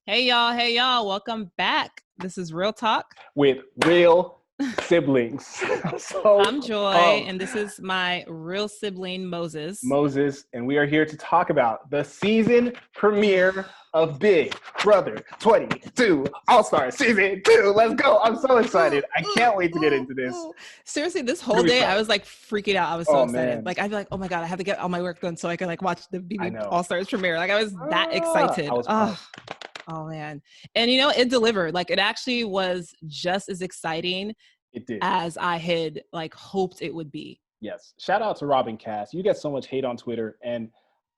Hey y'all, welcome back. This is Real Talk. With real siblings. So I'm Joy, and this is my real sibling, Moses. Moses, and we are here to talk about the season premiere of Big Brother 22 All-Star Season 2. Let's go. I'm so excited. I can't wait to get into this. Seriously, this whole day, I was like freaking out. I was so excited. Man. Like, I'd be like, oh my God, I have to get all my work done so I can like watch the BB All-Stars premiere. Like, I was that excited. Oh man. And you know, it delivered. Like, it actually was just as exciting as I had like hoped it would be. Yes. Shout out to Robin Cass. You get so much hate on Twitter, and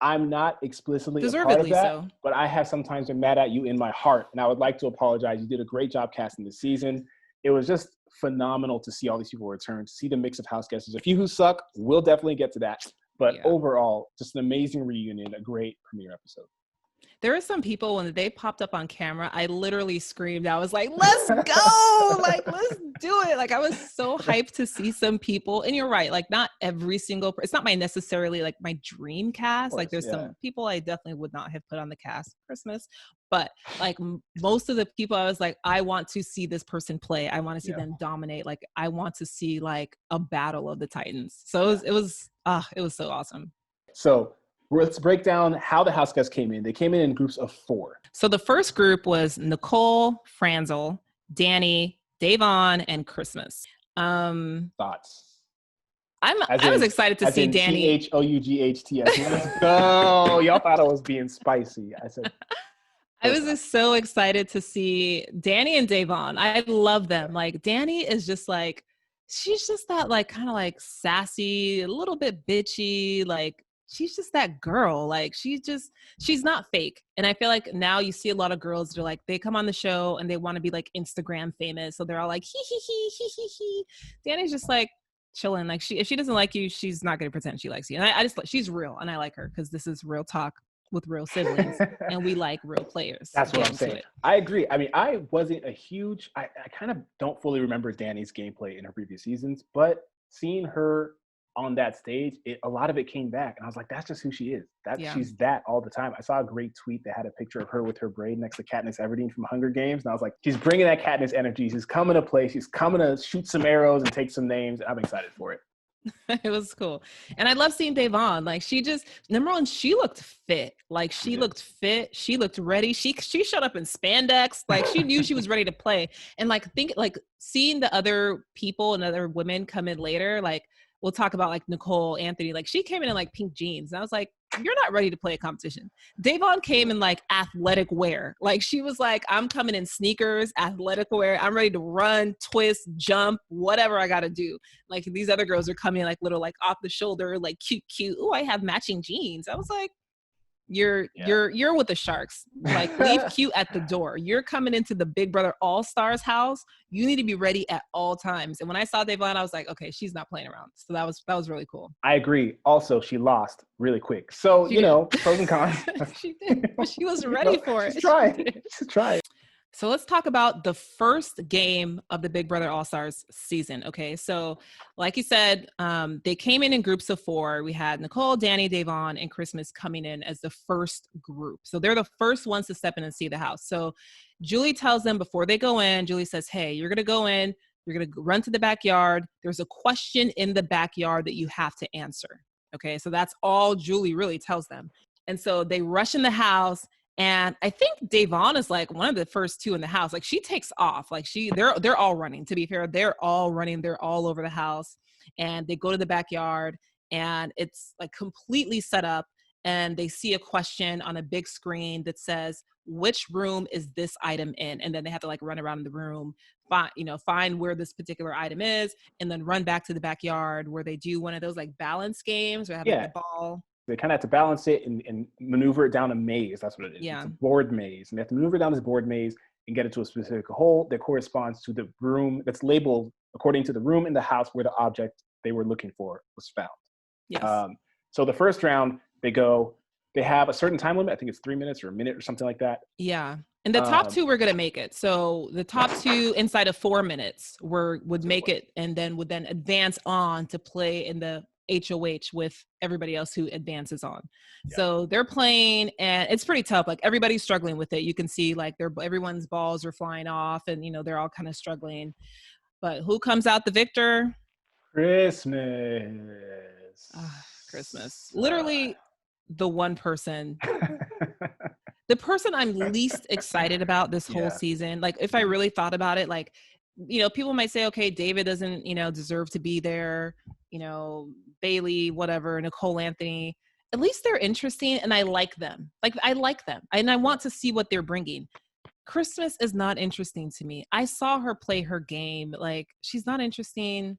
I'm not explicitly deservedly a part of that, so. But I have sometimes been mad at you in my heart, and I would like to apologize. You did a great job casting this season. It was just phenomenal to see all these people return, to see the mix of house guests. There's a few who suck. We'll definitely get to that. But overall, just an amazing reunion, a great premiere episode. There were some people when they popped up on camera, I literally screamed. I was like, let's go. Like, let's do it. Like, I was so hyped to see some people. And you're right. Like, not every single, it's not my necessarily like my dream cast. Like, there's some people I definitely would not have put on the cast for Christmas. But like most of the people, I was like, I want to see this person play. I want to see them dominate. Like, I want to see like a battle of the Titans. So it was so awesome. So let's break down how the house guests came in. They came in groups of 4. So the first group was Nicole, Franzel, Danny, Davon, and Christmas. Thoughts? I was excited to see Danny. THOUGHTS. Let's go. Y'all thought I was being spicy. I said. I was just so excited to see Danny and Davon. I love them. Like, Danny is just like, she's just that like kind of like sassy, a little bit bitchy, like she's just that girl. Like, she's not fake. And I feel like now you see a lot of girls that are like, they come on the show and they want to be like Instagram famous. So they're all like, he. Danny's just like chilling. Like, if she doesn't like you, she's not going to pretend she likes you. And I just, she's real. And I like her because this is Real Talk with real siblings and we like real players. That's what I'm saying. I agree. I mean, I wasn't a huge, I kind of don't fully remember Danny's gameplay in her previous seasons, but seeing her on that stage, a lot of it came back. And I was like, that's just who she is. She's that all the time. I saw a great tweet that had a picture of her with her braid next to Katniss Everdeen from Hunger Games. And I was like, she's bringing that Katniss energy. She's coming to play. She's coming to shoot some arrows and take some names. I'm excited for it. It was cool. And I love seeing Davon. Like, she just, number one, she looked fit. Like, she looked fit. She looked ready. She showed up in spandex. Like, she knew she was ready to play. And like, seeing the other people and other women come in later, like, we'll talk about like Nicole Anthony, like she came in like pink jeans. And I was like, you're not ready to play a competition. Davon came in like athletic wear. Like, she was like, I'm coming in sneakers, athletic wear. I'm ready to run, twist, jump, whatever I got to do. Like, these other girls are coming like little, like off the shoulder, like cute. Oh, I have matching jeans. I was like, you're with the Sharks. Like, leave cute at the door. You're coming into the Big Brother All-Stars house. You need to be ready at all times. And when I saw Davon, I was like, okay, she's not playing around. So that was really cool. I agree. Also, she lost really quick. So, pros and cons. She did. But she was ready for it. She's trying. So let's talk about the first game of the Big Brother All-Stars season. Okay, so like you said, they came in groups of 4. We had Nicole, Danny, Davon, and Christmas coming in as the first group. So they're the first ones to step in and see the house. So Julie tells them before they go in, Julie says, hey, you're going to go in, you're going to run to the backyard. There's a question in the backyard that you have to answer. Okay, so that's all Julie really tells them. And so they rush in the house. And I think Davon is like one of the first 2 in the house. Like, she takes off. Like, they're all running. To be fair, they're all running. They're all over the house. And they go to the backyard, and it's like completely set up. And they see a question on a big screen that says, which room is this item in? And then they have to like run around the room, find where this particular item is, and then run back to the backyard where they do one of those like balance games where they have like, the ball. They kind of have to balance it and maneuver it down a maze. That's what it is. Yeah. It's a board maze. And they have to maneuver down this board maze and get it to a specific hole that corresponds to the room that's labeled according to the room in the house where the object they were looking for was found. Yes. So the first round, they have a certain time limit. I think it's 3 minutes or a minute or something like that. Yeah. And the top 2 were going to make it. So the top 2 inside of 4 minutes would make it, and then would advance on to play in the HOH with everybody else who advances on. Yeah. So they're playing and it's pretty tough. Like everybody's struggling with it. You can see like everyone's balls are flying off and, they're all kind of struggling. But who comes out the victor? Christmas. Christmas. Literally the one person, the person I'm least excited about this whole season. Like if I really thought about it, like, people might say, okay, David doesn't, deserve to be there, Bailey, whatever, Nicole Anthony. At least they're interesting and I like them. Like I like them and I want to see what they're bringing. Christmas is not interesting to me. I saw her play her game. Like she's not interesting.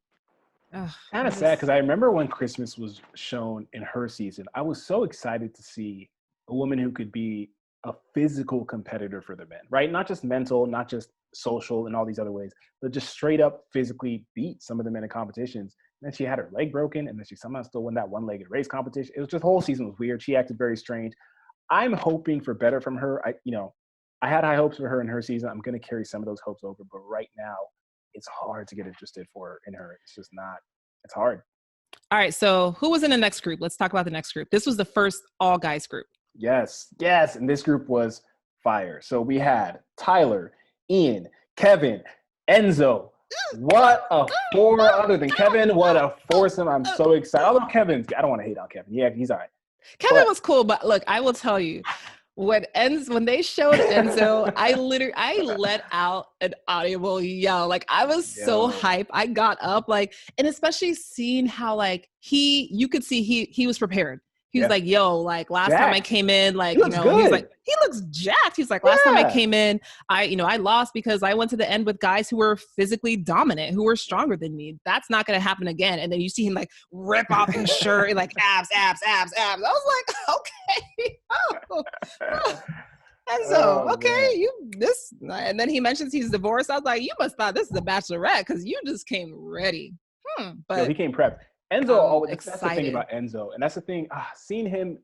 Kind of sad because I remember when Christmas was shown in her season, I was so excited to see a woman who could be a physical competitor for the men, right? Not just mental, not just social and all these other ways, but just straight up physically beat some of the men in competitions. And then she had her leg broken and then she somehow still won that one-legged race competition. It was just the whole season was weird. She acted very strange. I'm hoping for better from her. I had high hopes for her in her season. I'm going to carry some of those hopes over, but right now it's hard to get interested in her. It's just not, it's hard. All right. So who was in the next group? Let's talk about the next group. This was the first all guys group. Yes. And this group was fire. So we had Tyler, Ian, Kevin, Enzo. What a four other than Kevin. What a foursome. I'm so excited. Although I don't want to hate on Kevin. Yeah, he's all right. Kevin was cool, but look, I will tell you, when they showed Enzo, I let out an audible yell. Like I was so hyped. I got up, and especially seeing how you could see he was prepared. He was like, yo, like last time I came in, he was like, he looks jacked. He's like, last time I came in, I lost because I went to the end with guys who were physically dominant, who were stronger than me. That's not going to happen again. And then you see him rip off his shirt and abs. I was like, okay. And so, and then he mentions he's divorced. I was like, you must thought this is a bachelorette because you just came ready. But he came prepped. Enzo, that's the thing about Enzo. And that's the thing, seeing him,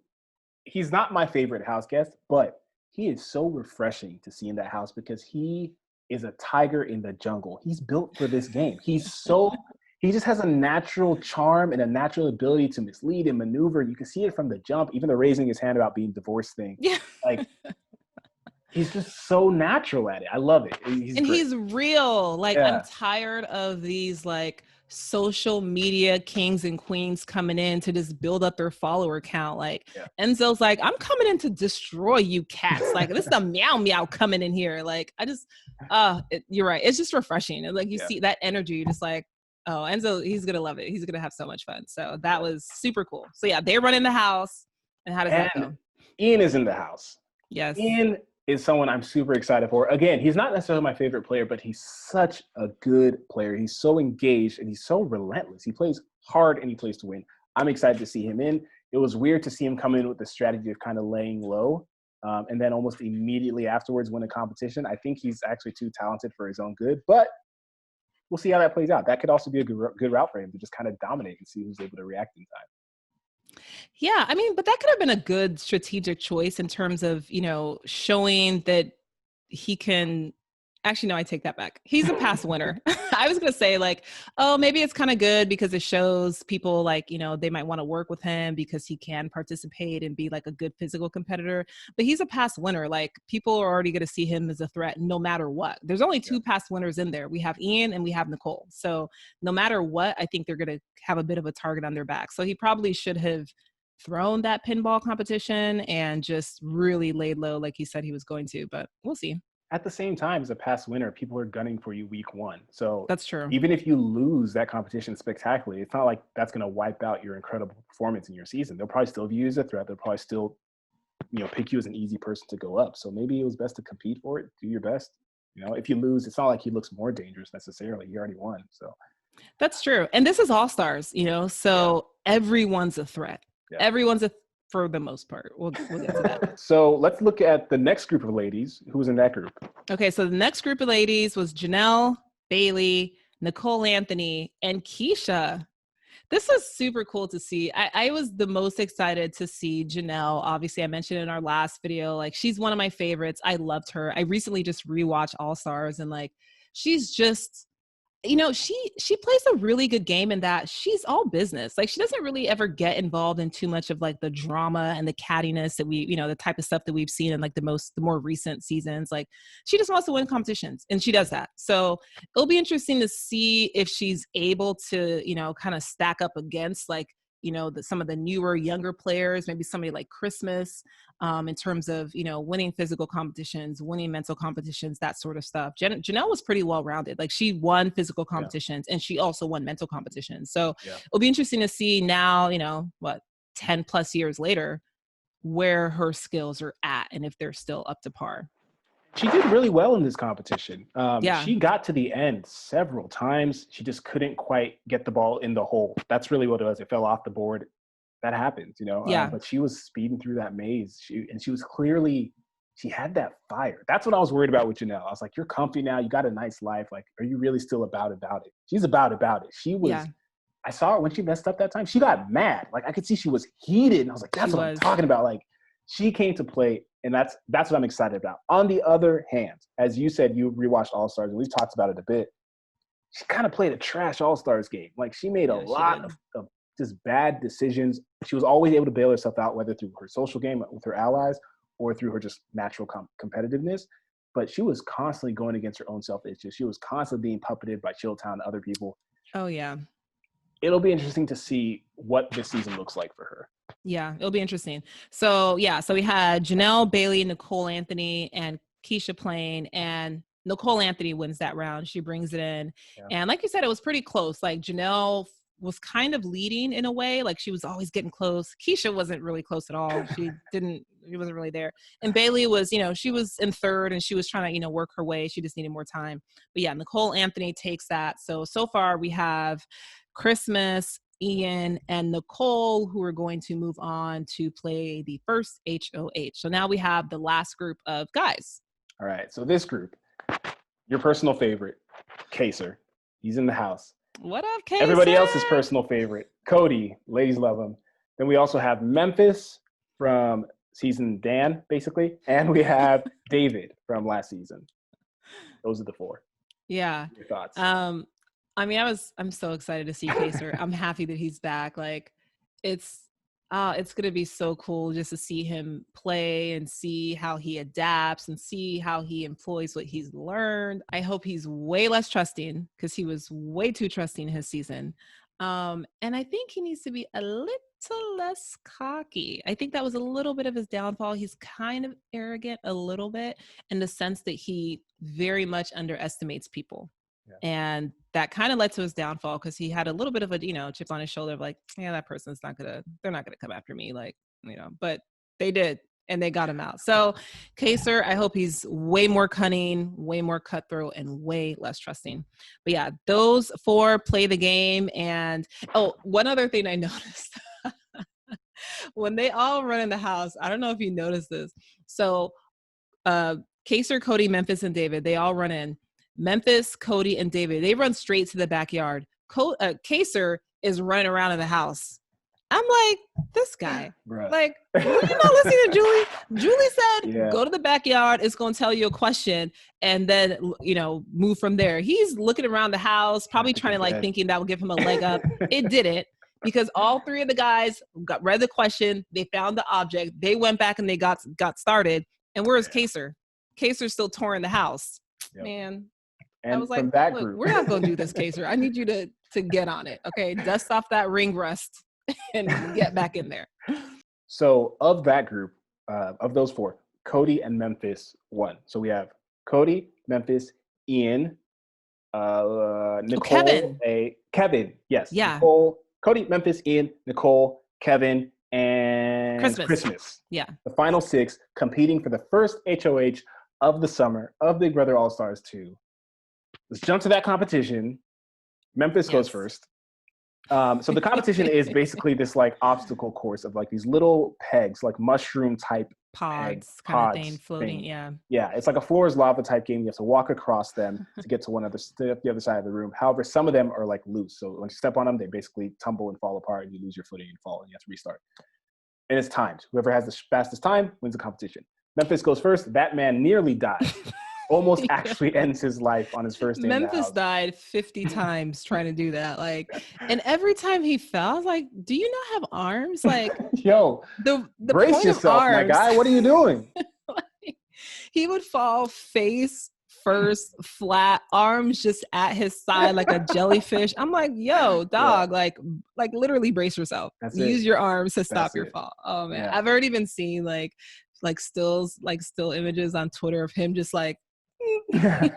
he's not my favorite house guest, but he is so refreshing to see in that house because he is a tiger in the jungle. He's built for this game. He just has a natural charm and a natural ability to mislead and maneuver. You can see it from the jump, even the raising his hand about being divorced thing. Yeah. He's just so natural at it. I love it. He's real. I'm tired of these social media kings and queens coming in to just build up their follower count. Enzo's I'm coming in to destroy you cats. This is a meow meow coming in here. You're right. It's just refreshing. And you see that energy, you're just oh, Enzo, he's going to love it. He's going to have so much fun. So that was super cool. So yeah, they run in the house. And how does that go? Ian is in the house. Yes. Ian is someone I'm super excited for. Again, he's not necessarily my favorite player, but he's such a good player. He's so engaged and he's so relentless. He plays hard and he plays to win. I'm excited to see him in. It was weird to see him come in with the strategy of kind of laying low and then almost immediately afterwards win a competition. I think he's actually too talented for his own good, but we'll see how that plays out. That could also be a good route for him to just kind of dominate and see who's able to react in time. Yeah, but that could have been a good strategic choice in terms of, showing that he can. Actually, no, I take that back. He's a past winner. I was going to say maybe it's kind of good because it shows people they might want to work with him because he can participate and be a good physical competitor. But he's a past winner. People are already going to see him as a threat no matter what. There's only two past winners in there. We have Ian and we have Nicole. So no matter what, I think they're going to have a bit of a target on their back. So he probably should have thrown that pinball competition and just really laid low like he said he was going to. But we'll see. At the same time, as a past winner, people are gunning for you week one. So that's true. Even if you lose that competition spectacularly, it's not like that's going to wipe out your incredible performance in your season. They'll probably still view you as a threat. They'll probably still, pick you as an easy person to go up. So maybe it was best to compete for it. Do your best. If you lose, it's not like he looks more dangerous necessarily. He already won. So that's true. And this is all stars, so everyone's a threat. Yeah. Everyone's for the most part. We'll get to that. So let's look at the next group of ladies. Who was in that group? Okay, so the next group of ladies was Janelle, Bailey, Nicole Anthony, and Keisha. This was super cool to see. I was the most excited to see Janelle. Obviously, I mentioned in our last video, she's one of my favorites. I loved her. I recently just rewatched All Stars and she's just she plays a really good game in that she's all business. Like, she doesn't really ever get involved in too much of like the drama and the cattiness that the type of stuff that we've seen in like the more recent seasons. Like, she just wants to win competitions, and she does that. So it'll be interesting to see if she's able to, kind of stack up against like, some of the newer, younger players, maybe somebody like Christmas, in terms of, winning physical competitions, winning mental competitions, that sort of stuff. Janelle was pretty well-rounded. Like, she won physical competitions and she also won mental competitions. So it'll be interesting to see now, 10 plus years later, where her skills are at and if they're still up to par. She did really well in this competition. Yeah. She got to the end several times. She just couldn't quite get the ball in the hole. That's really what it was. It fell off the board. That happens, Yeah. But she was speeding through that maze. She had that fire. That's what I was worried about with Janelle. I was like, you're comfy now. You got a nice life. Like, are you really still about it? She's about it. She was. Yeah. I saw her when she messed up that time. She got mad. Like, I could see she was heated. And I was like, that's what I'm talking about. Like, she came to play, and that's what I'm excited about. On the other hand, as you said, you rewatched All-Stars, and we've talked about it a bit. She kind of played a trash All-Stars game. Like, she made a lot of just bad decisions. She was always able to bail herself out, whether through her social game with her allies or through her just natural competitiveness. But she was constantly going against her own self-issues. She was constantly being puppeted by Chilltown and other people. Oh, yeah. It'll be interesting to see what this season looks like for her. Yeah, it'll be interesting. So we had Janelle, Bailey, Nicole Anthony, and Keisha playing, and Nicole Anthony wins that round. She brings it in. Yeah. And like you said, it was pretty close. Like, Janelle was kind of leading in a way. Like, she was always getting close. Keisha wasn't really close at all. She wasn't really there. And Bailey was, she was in third, and she was trying to, work her way. She just needed more time. But yeah, Nicole Anthony takes that. So far we have Christmas, Ian, and Nicole, who are going to move on to play the first HOH. So now we have the last group of guys. All right. So this group, your personal favorite, Kaysar. He's in the house. What up, Kaysar? Everybody else's personal favorite, Cody. Ladies love him. Then we also have Memphis from season Dan, basically. And we have David from last season. Those are the four. Yeah. Your thoughts? I'm so excited to see Kaysar. I'm happy that he's back. Like, it's going to be so cool just to see him play and see how he adapts and see how he employs what he's learned. I hope he's way less trusting, because he was way too trusting his season. And I think he needs to be a little less cocky. I think that was a little bit of his downfall. He's kind of arrogant a little bit, in the sense that he very much underestimates people. Yeah. And that kind of led to his downfall, because he had a little bit of a, chip on his shoulder of like, yeah, that person's they're not gonna come after me. Like, but they did, and they got him out. So Kaysar, I hope he's way more cunning, way more cutthroat, and way less trusting. But yeah, those four play the game. And one other thing I noticed when they all run in the house, I don't know if you noticed this. So Kaysar, Cody, Memphis, and David, they all run in. Memphis, Cody, and David, they run straight to the backyard. Kaysar is running around in the house. I'm like, this guy. Bruh. Like, you're not listening to Julie? Julie said, go to the backyard. It's going to tell you a question, and then, move from there. He's looking around the house, probably trying to thinking that would give him a leg up. It didn't, because all three of the guys read the question. They found the object. They went back and they got started. And where's Kaysar? Kaysar's still touring the house. Yep. Man. And I was like, that group, we're not going to do this, Kaysar. I need you to get on it. Okay. Dust off that ring rust and get back in there. So of that group, of those four, Cody and Memphis won. So we have Cody, Memphis, Ian, Nicole, Kevin. Yes. Yeah. Nicole, Cody, Memphis, Ian, Nicole, Kevin, and Christmas. Yeah. The final six competing for the first HOH of the summer of Big Brother All-Stars 2. Let's jump to that competition. Memphis goes first. So the competition is basically this obstacle course of these little pegs, mushroom type pods kind of thing floating. Yeah. Yeah. It's like a floor is lava type game. You have to walk across them to get to the other side of the room. However, some of them are loose. So when you step on them, they basically tumble and fall apart, and you lose your footing and fall, and you have to restart. And it's timed. Whoever has the fastest time wins the competition. Memphis goes first. That man nearly died. almost Yeah. actually ends his life on his first day in the Memphis house. died 50 times trying to do that. Like, and every time he fell, I was like, do you not have arms? Like Yo, the brace point of yourself, my arms, guy. What are you doing? like, he would fall face first, flat, arms just at his side like a jellyfish. I'm like, yo, Yeah, dog, like literally brace yourself. that's Use it. your arms to stop That's your it. fall. Oh man. Yeah. I've already been seeing like stills, like still images on Twitter of him just like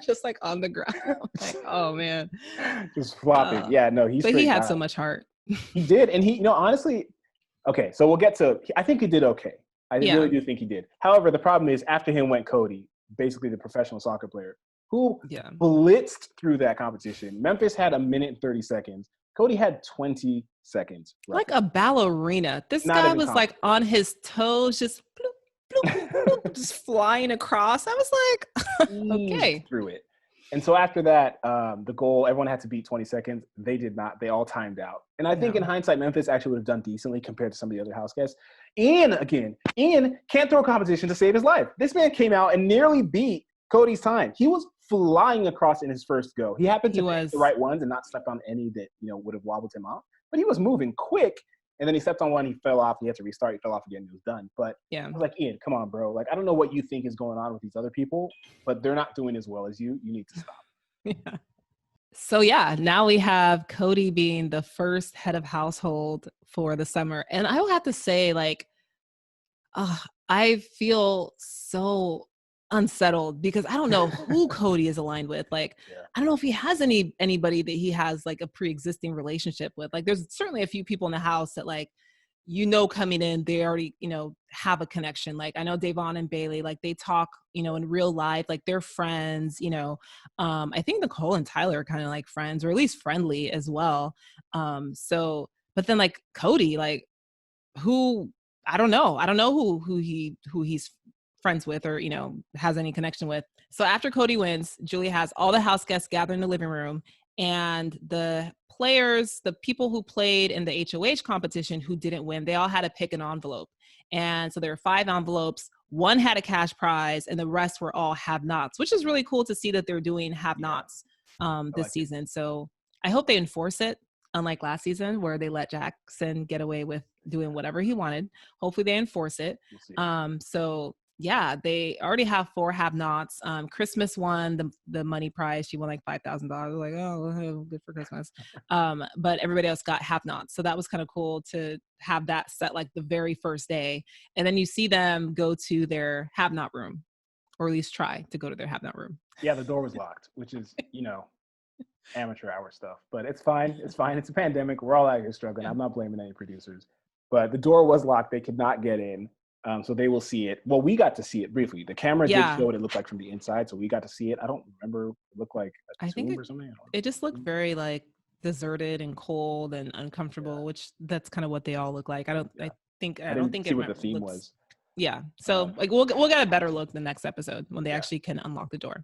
just like on the ground. Like, oh man. Just flopping. Uh, Yeah, no, he but he straight had so died. much heart. He did. And he, honestly, okay, so we'll get to, I think he did okay. I really Yeah. do think he did. However, the problem is after him went Cody, basically the professional soccer player, who Yeah. blitzed through that competition. Memphis had 1 minute and 30 seconds. Cody had 20 seconds. Like Roughly. a ballerina. This Not guy even was like comparable. on his toes, just bloop, bloop, bloop, just flying across. I was like, Eased okay. through it. And so after that, the goal, everyone had to beat 20 seconds. They did not. They all timed out. And I think in No. hindsight, Memphis actually would have done decently compared to some of the other house guests. Ian can't throw a competition to save his life. This man came out and nearly beat Cody's time. He was flying across in his first go. He happened He to pick the was, right ones and not step on any that, would have wobbled him off. But he was moving quick. And then he stepped on one, he fell off, he had to restart, he fell off again, he was done. But yeah. I was like, Ian, come on, bro. Like, I don't know what you think is going on with these other people, but they're not doing as well as you. You need to stop. Yeah. So yeah, now we have Cody being the first head of household for the summer. And I will have to say, like, I feel so unsettled because I don't know who Cody is aligned with. Like, Yeah. I don't know if he has anybody that he has like a pre-existing relationship with. Like, there's certainly a few people in the house that like, coming in, they already, have a connection. Like I know Davon and Bailey, like they talk, in real life, like they're friends, I think Nicole and Tyler are kind of like friends or at least friendly as well. So, but then like Cody, like who, I don't know. I don't know who he's friends with or, has any connection with. So after Cody wins, Julie has all the house guests gather in the living room and the players, the people who played in the HOH competition who didn't win, they all had to pick an envelope. And so there were 5 envelopes. One had a cash prize and the rest were all have-nots, which is really cool to see that they're doing have-nots this season. So I hope they enforce it, unlike last season where they let Jackson get away with doing whatever he wanted. Hopefully they enforce it. We'll see. So yeah, they already have 4 have-nots. Christmas won the money prize. She won like $5,000. Like, oh, good for Christmas. But everybody else got have-nots. So that was kind of cool to have that set like the very first day. And then you see them go to their have-not room, or at least try to go to their have-not room. Yeah, the door was locked, which is, amateur hour stuff. But it's fine. It's fine. It's a pandemic. We're all out here struggling. Yeah. I'm not blaming any producers. But the door was locked. They could not get in. So they will see it. Well, we got to see it briefly. The camera did show what it looked like from the inside, so we got to see it. I don't remember. It looked like a tomb or something. It just looked very like deserted and cold and uncomfortable, which that's kind of what they all look like. I don't think see what the theme was. Yeah. So like we'll get a better look the next episode when they actually can unlock the door.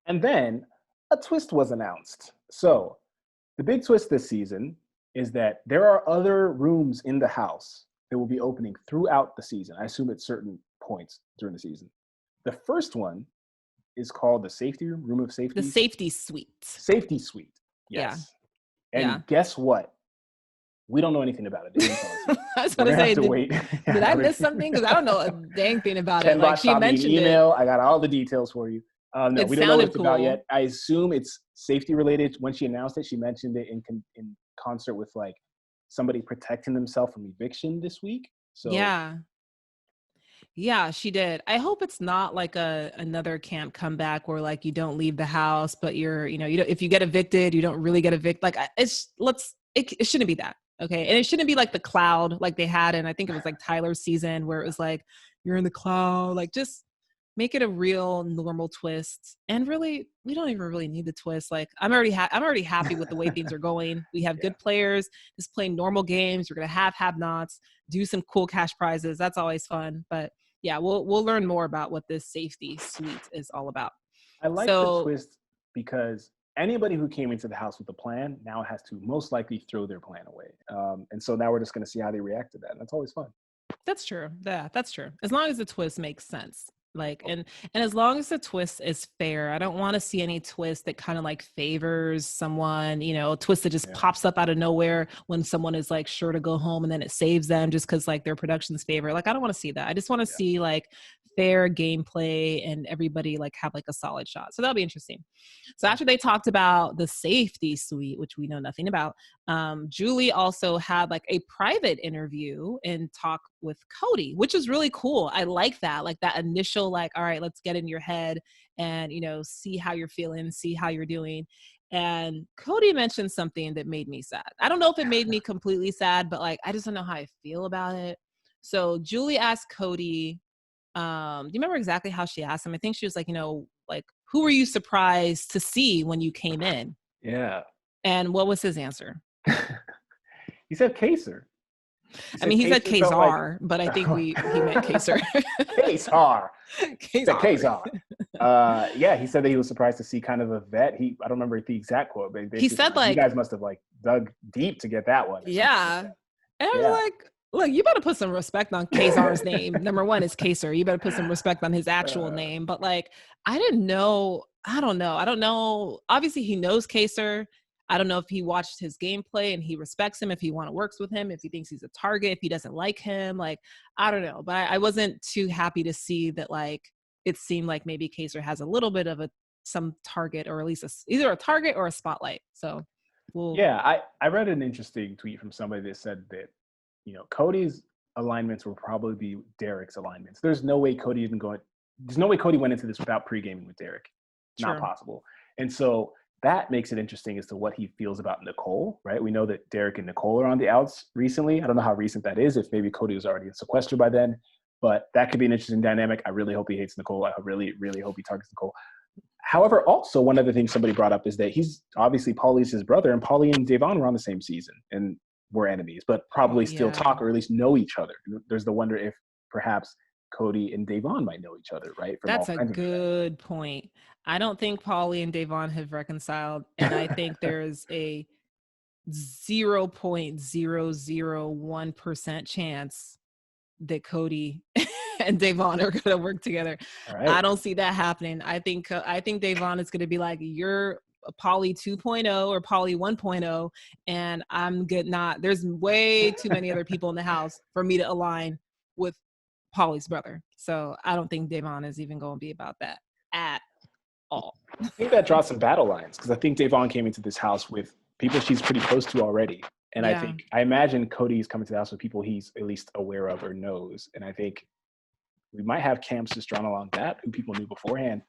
And then a twist was announced. So the big twist this season is that there are other rooms in the house that will be opening throughout the season. I assume at certain points during the season. The first one is called the safety room of safety. The safety suite. Safety suite. Yes. Yeah. And guess what? We don't know anything about it. They didn't tell us. I was going to say, did I miss something? Because I don't know a dang thing about it. Like she mentioned email. I got all the details for you. No, we don't know what it's about yet. I assume it's safety related. When she announced it, she mentioned it in concert with like somebody protecting themselves from eviction this week. So yeah, she did. I hope it's not like another camp comeback where like you don't leave the house, but you're, if you get evicted, you don't really get evicted. Like it shouldn't be that. Okay. And it shouldn't be like the cloud like they had. And I think it was like Tyler's season where it was like, you're in the cloud, like just make it a real normal twist. And really, we don't even really need the twist. Like I'm already happy with the way things are going. We have good players, just playing normal games. We're going to have-nots, do some cool cash prizes. That's always fun. But yeah, we'll learn more about what this safety suite is all about. I like the twist because anybody who came into the house with a plan now has to most likely throw their plan away. And so now we're just going to see how they react to that. And that's always fun. That's true. Yeah, that's true. As long as the twist makes sense. Like, and as long as the twist is fair, I don't want to see any twist that kind of like favors someone, a twist that just Yeah. pops up out of nowhere when someone is like sure to go home and then it saves them just because like their production's favor. Like, I don't want to see that. I just want to Yeah. see like fair gameplay and everybody like have like a solid shot. So that'll be interesting. So after they talked about the safety suite, which we know nothing about, Julie also had like a private interview and talk with Cody, which is really cool. I like that initial, like, all right, let's get in your head and, see how you're feeling, see how you're doing. And Cody mentioned something that made me sad. I don't know if it made me completely sad, but like, I just don't know how I feel about it. So Julie asked Cody, do you remember exactly how she asked him? I think she was like, like, who were you surprised to see when you came in? Yeah. And what was his answer? He said Kaser. I mean, he said Kaser felt Kazar, but I think he meant Kaser. Kaser. Kazar. Yeah, he said that he was surprised to see kind of a vet. I don't remember the exact quote, but He said you like, guys must have like dug deep to get that one. yeah. And I was like, look, you better put some respect on Kazar's name. Number one is Kaser. You better put some respect on his actual name. But like, I didn't know. I don't know. Obviously, he knows Kaser. I don't know if he watched his gameplay and he respects him, if he works with him, if he thinks he's a target, if he doesn't like him. Like, I don't know. But I wasn't too happy to see that, like, it seemed like maybe Kaser has a little bit of some target, or at least either a target or a spotlight. So, I read an interesting tweet from somebody that said that, Cody's alignments will probably be Derek's alignments. There's no way Cody went into this without pre-gaming with Derek. Not possible. And so that makes it interesting as to what he feels about Nicole, right? We know that Derek and Nicole are on the outs recently. I don't know how recent that is, if maybe Cody was already in sequester by then, but that could be an interesting dynamic. I really hope he hates Nicole. I really, really hope he targets Nicole. However, also one other thing somebody brought up is that he's obviously Paulie's his brother, and Paulie and Devon were on the same season and were enemies, but probably still talk or at least know each other. There's the wonder if perhaps Cody and Devon might know each other, right? That's a good point. I don't think Paulie and Devon have reconciled, and I think there's a 0.001% chance that Cody and Devon are going to work together. Right. I don't see that happening. I think Devon is going to be like, you're Paulie 2.0 or Paulie 1.0, and I'm good. There's way too many other people in the house for me to align with Paulie's brother. So I don't think Devon is even going to be about that at all. I think that draws some battle lines, because I think Devon came into this house with people she's pretty close to already. And I imagine Cody's coming to the house with people he's at least aware of or knows. And I think we might have camps just drawn along that, who people knew beforehand.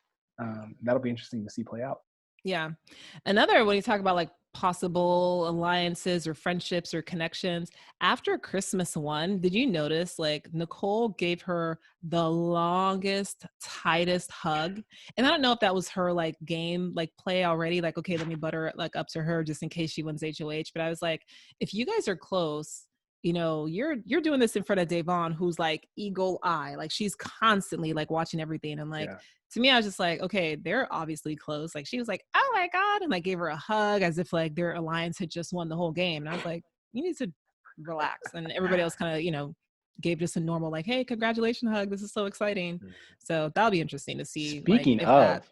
That'll be interesting to see play out. Yeah. When you talk about like possible alliances or friendships or connections, after Christmas 1, did you notice like Nicole gave her the longest, tightest hug? And I don't know if that was her like game, like play already, like, okay, let me butter it like up to her just in case she wins HOH. But I was like, if you guys are close, you're doing this in front of Devon, who's like eagle eye, like she's constantly like watching everything. And like, to me, I was just like, okay, they're obviously close. Like she was like, oh my God. And like gave her a hug as if like their alliance had just won the whole game. And I was like, you need to relax. And everybody else kind of, gave just a normal, like, hey, congratulations hug. This is so exciting. So that'll be interesting to see. Speaking of,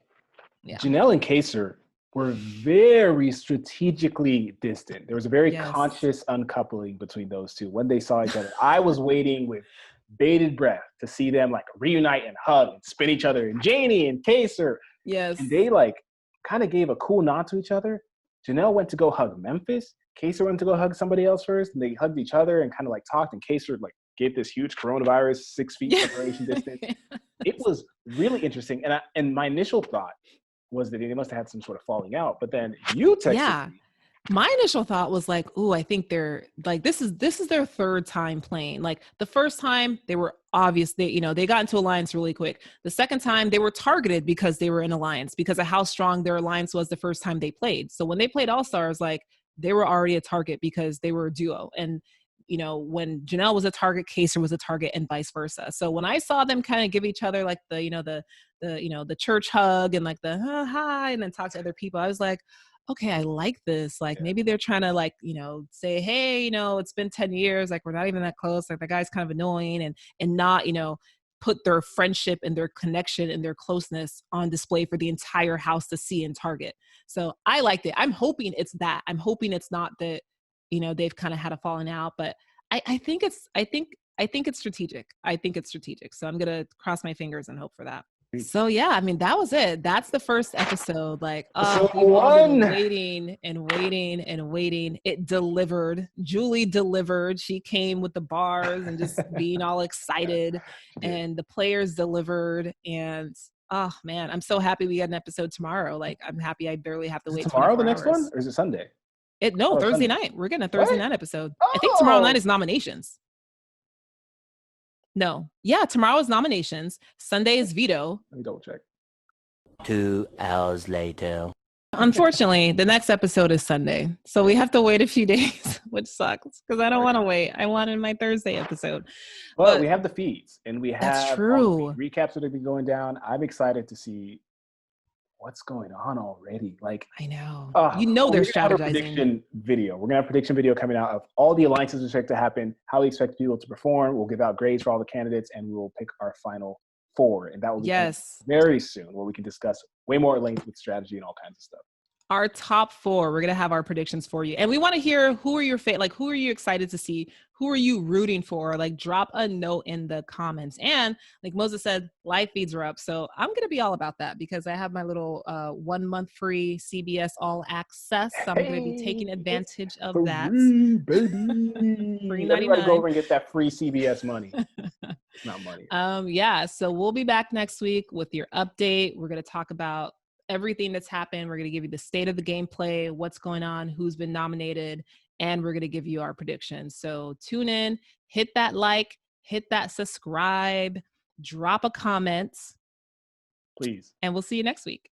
Janelle and Kaser were very strategically distant. There was a very conscious uncoupling between those two when they saw each other. I was waiting with bated breath to see them like reunite and hug and spin each other, and Janie and Kaser. Yes. And they like kind of gave a cool nod to each other. Janelle went to go hug Memphis. Kaser went to go hug somebody else first, and they hugged each other and kind of like talked, and Kaser like gave this huge coronavirus 6 feet separation distance. It was really interesting. And my initial thought was that they must have had some sort of falling out. But then you texted me. My initial thought was like, ooh, I think they're like, this is their third time playing. Like the first time they were obvious, they got into alliance really quick. The second time they were targeted because they were in alliance, because of how strong their alliance was the first time they played. So when they played All-Stars, like they were already a target because they were a duo. And, when Janelle was a target, Kaser was a target, and vice versa. So when I saw them kind of give each other like the church hug and like the hi, and then talk to other people, I was like, okay, I like this. Like maybe they're trying to like, say, hey, it's been 10 years. Like we're not even that close. Like the guy's kind of annoying and not, put their friendship and their connection and their closeness on display for the entire house to see and target. So I liked it. I'm hoping it's that. I'm hoping it's not that, they've kind of had a falling out, but I think it's strategic. I think it's strategic. So I'm going to cross my fingers and hope for that. So yeah, I mean, that was it. That's the first episode. Like, we've all been waiting and waiting and waiting. It delivered. Julie delivered. She came with the bars and just being all excited, and the players delivered. And oh man, I'm so happy we got an episode tomorrow. Like, I'm happy I barely have to wait. Tomorrow, the next one, or is it Sunday? Thursday night. We're getting a Thursday night episode. I think tomorrow night is nominations. No. Yeah, tomorrow is nominations. Sunday is veto. Let me double check. 2 hours later. Unfortunately, the next episode is Sunday. So we have to wait a few days, which sucks because I don't want to wait. I wanted my Thursday episode. But we have the feeds and we have that's true. Recaps that have been going down. I'm excited to see what's going on already. Like, I know. They're strategizing. Prediction video. We're gonna have a prediction video coming out of all the alliances we expect to happen, how we expect people to perform. We'll give out grades for all the candidates, and we will pick our final 4. And that will be very soon, where we can discuss way more at length with strategy and all kinds of stuff. Our top 4, we're going to have our predictions for you. And we want to hear who are your who are you excited to see? Who are you rooting for? Like, drop a note in the comments. And like Moses said, live feeds are up. So I'm going to be all about that because I have my little 1 month free CBS All Access. So I'm going to be taking advantage of that. Baby. Free Everybody go over and get that free CBS money. It's not money. So we'll be back next week with your update. We're going to talk about everything that's happened. We're going to give you the state of the gameplay, what's going on, who's been nominated, and we're going to give you our predictions. So tune in, hit that like, hit that subscribe, drop a comment. Please. And we'll see you next week.